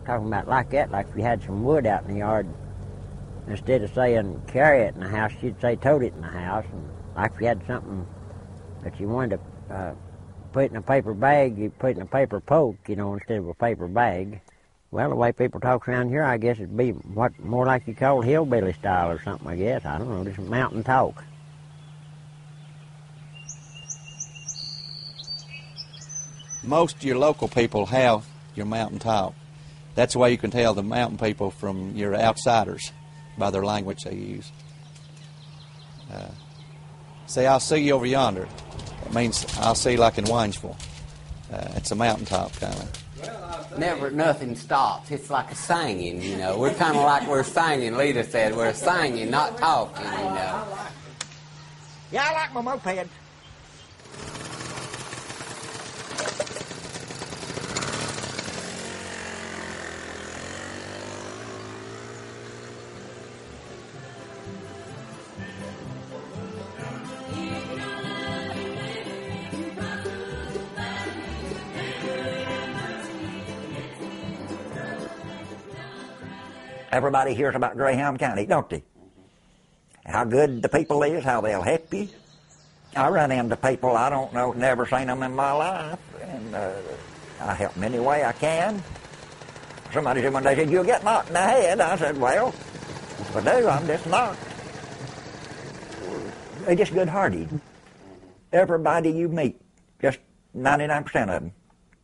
talking about like that, like if you had some wood out in the yard, instead of saying carry it in the house, you'd say tote it in the house. And like if you had something that you wanted to put in a paper bag, you put it in a paper poke, you know, instead of a paper bag. Well, the way people talk around here, I guess it'd be what more like you call hillbilly style or something, I guess. I don't know, just mountain talk. Most of your local people have your mountain talk. That's the way you can tell the mountain people from your outsiders, by their language they use. Say, I'll see you over yonder. It means I'll see you like in Waynesville. It's a mountain talk kind of. Never, nothing stops. It's like a singing, you know. We're kind of like we're singing. Lita said we're singing, not talking, you know. Yeah, I like my moped. Everybody hears about Greyhound County, don't they? How good the people is, how they'll help you. I run into people I don't know, never seen them in my life, and I help them any way I can. Somebody said one day, you'll get knocked in the head. I said, well, if I do, I'm just knocked. They're just good-hearted. Everybody you meet, just 99% of them.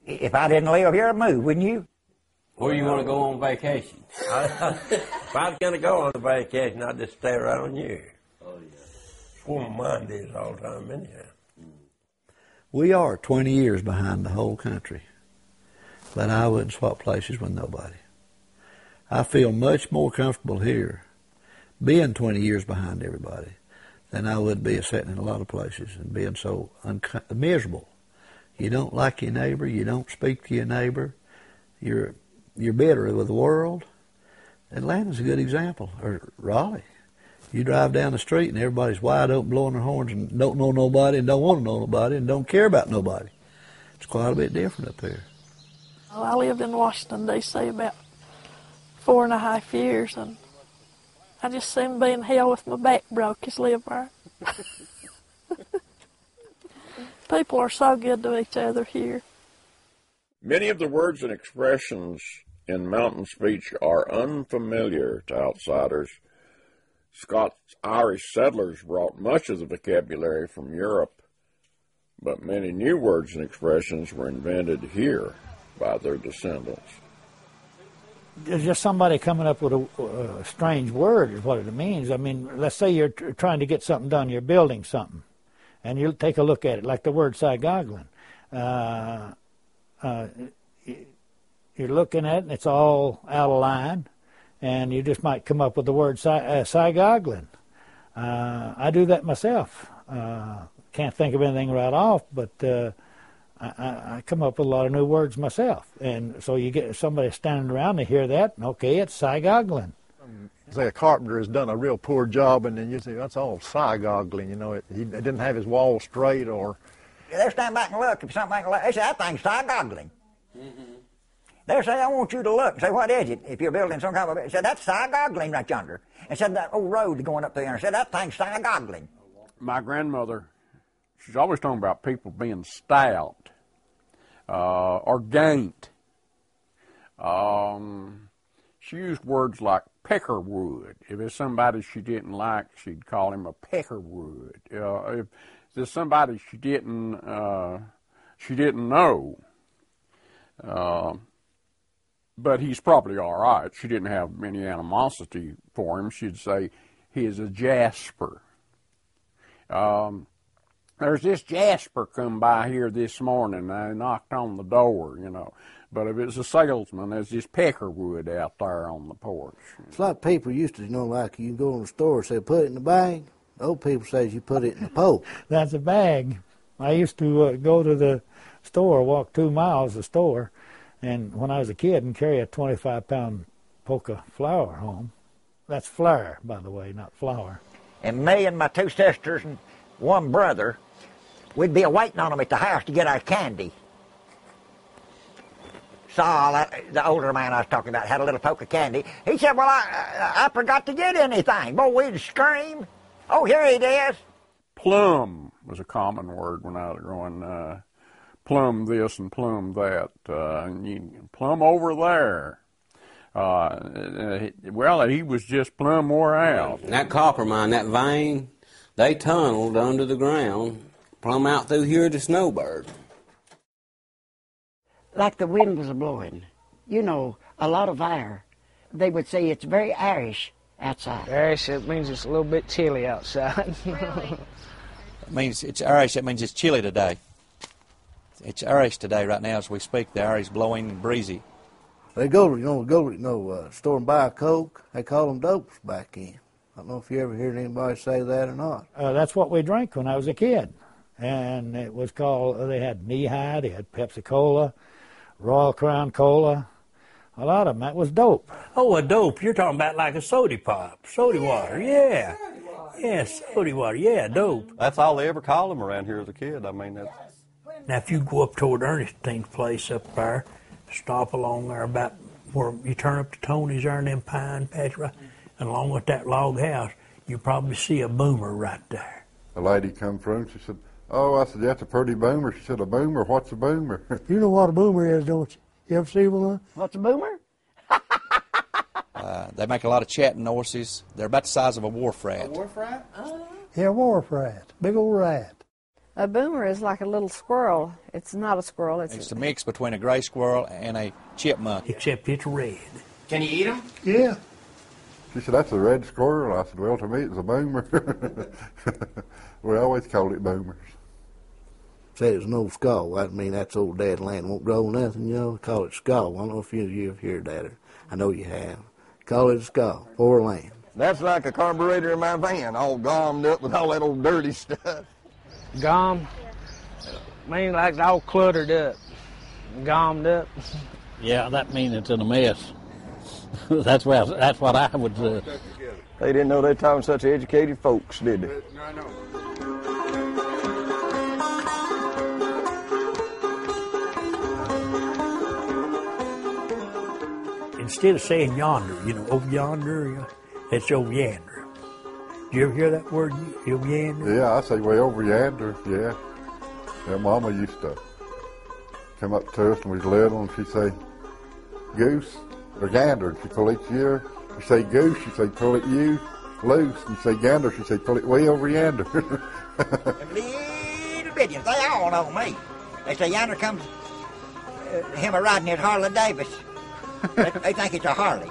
If I didn't live here, I'd move, wouldn't you? Where you want to go on vacation? If I was going to go on a vacation, I'd just stay around here. Oh, yeah. It's one of mine days all the time anyhow. We are 20 years behind the whole country, but I wouldn't swap places with nobody. I feel much more comfortable here being 20 years behind everybody than I would be sitting in a lot of places and being so miserable. You don't like your neighbor, you don't speak to your neighbor, you're bitter with the world. Atlanta's a good example, or Raleigh. You drive down the street and everybody's wide open blowing their horns and don't know nobody and don't want to know nobody and don't care about nobody. It's quite a bit different up here. Well, I lived in Washington, D.C. about 4.5 years, and I just seemed to be in hell with my back broke as live there. People are so good to each other here. Many of the words and expressions in mountain speech are unfamiliar to outsiders. Scots-Irish settlers brought much of the vocabulary from Europe, but many new words and expressions were invented here by their descendants. There's just somebody coming up with a strange word is what it means. I mean, let's say you're trying to get something done, you're building something, and you take a look at it, like the word "sygoglin." You're looking at it, and it's all out of line, and you just might come up with the word "sygoglin." I do that myself. Can't think of anything right off, but I come up with a lot of new words myself. And so you get somebody standing around to hear that, and okay, it's sygoglin. Say a carpenter has done a real poor job, and then you say, that's all sygoglin, you know. He didn't have his wall straight, or... They'll stand back and look. If something like they say, that thing's sygoglin. They'll say, I want you to look. And say, what is it? If you're building some kind of... They said, that's sygoglin right yonder. And said, that old road going up there. And said, that thing's sygoglin. My grandmother, she's always talking about people being stout or gaunt. She used words like peckerwood. If it's somebody she didn't like, she'd call him a peckerwood. If there's somebody she didn't know, but he's probably all right. She didn't have any animosity for him. She'd say, he is a jasper. There's this jasper come by here this morning. I knocked on the door, you know. But if it's a salesman, there's this peckerwood out there on the porch. It's like people used to, you know, like you go in the store and say, put it in the bag. Old people say you put it in the poke. That's a bag. I used to go to the store, walk 2 miles to the store, and when I was a kid, and carry a 25-pound poke of flour home. That's flour, by the way, not flour. And me and my 2 sisters and 1 brother, we'd be waiting on them at the house to get our candy. saw the older man I was talking about had a little poke of candy. He said, well, I forgot to get anything. Boy, we'd scream. Oh, here it is. Plum was a common word when I was growing. Plum this and plum that. And you, plum over there. Well, he was just plumb wore out. That copper mine, that vein, they tunneled under the ground, plumb out through here to Snowbird. Like the wind was blowing, you know, a lot of air. They would say it's very airish outside. Airish, it means it's a little bit chilly outside. It means it's airish, it means it's chilly today. It's airish today right now as we speak. The air is blowing and breezy. They go to, store and buy a Coke. They call them dopes back in. I don't know if you ever heard anybody say that or not. That's what we drank when I was a kid. And it was called, they had knee-high, they had Pepsi-Cola, Royal Crown Cola. A lot of them, that was dope. Oh, a dope. You're talking about like a soda pop, soda water, yeah. Yeah, soda water, yeah, dope. That's all they ever called them around here as a kid. I mean, that's... Now, if you go up toward Ernestine's place up there, stop along there about where you turn up to Tony's there in them pine patch, right, and along with that log house, you probably see a boomer right there. A lady come from, she said, oh, I said, that's a pretty boomer. She said, a boomer? What's a boomer? You know what a boomer is, don't you? You ever see one? What's a boomer? They make a lot of chatting noises. They're about the size of a wharf rat. A wharf rat? Yeah, a wharf rat. Big old rat. A boomer is like a little squirrel. It's not a squirrel. It's a mix between a gray squirrel and a chipmunk. Except it's red. Can you eat them? Yeah. She said, that's a red squirrel. I said, well, to me, it's a boomer. We always called it boomers. Say it's no skull. I mean, that's old dad land. Won't grow nothing, you know. Call it skull. I don't know if you've heard that. Or I know you have. Call it a skull. Poor land. That's like a carburetor in my van, all gommed up with all that old dirty stuff. Gom? Means like it's all cluttered up. Gommed up. Yeah, that means it's in a mess. That's what I would say. They didn't know they talking such educated folks, did they? I know. Instead of saying yonder, you know, over yonder, it's over yander. Do you ever hear that word, over yander? Yeah, I say way over yander, yeah. Yeah, Mama used to come up to us when we was little and she'd say, goose or gander, and she'd pull each ear. You say goose, she'd say pull it you loose. You say gander, she'd say pull it way over yander. Little bitties, they all know me. They say yonder comes him a riding at Harley Davis. They think it's a Harley.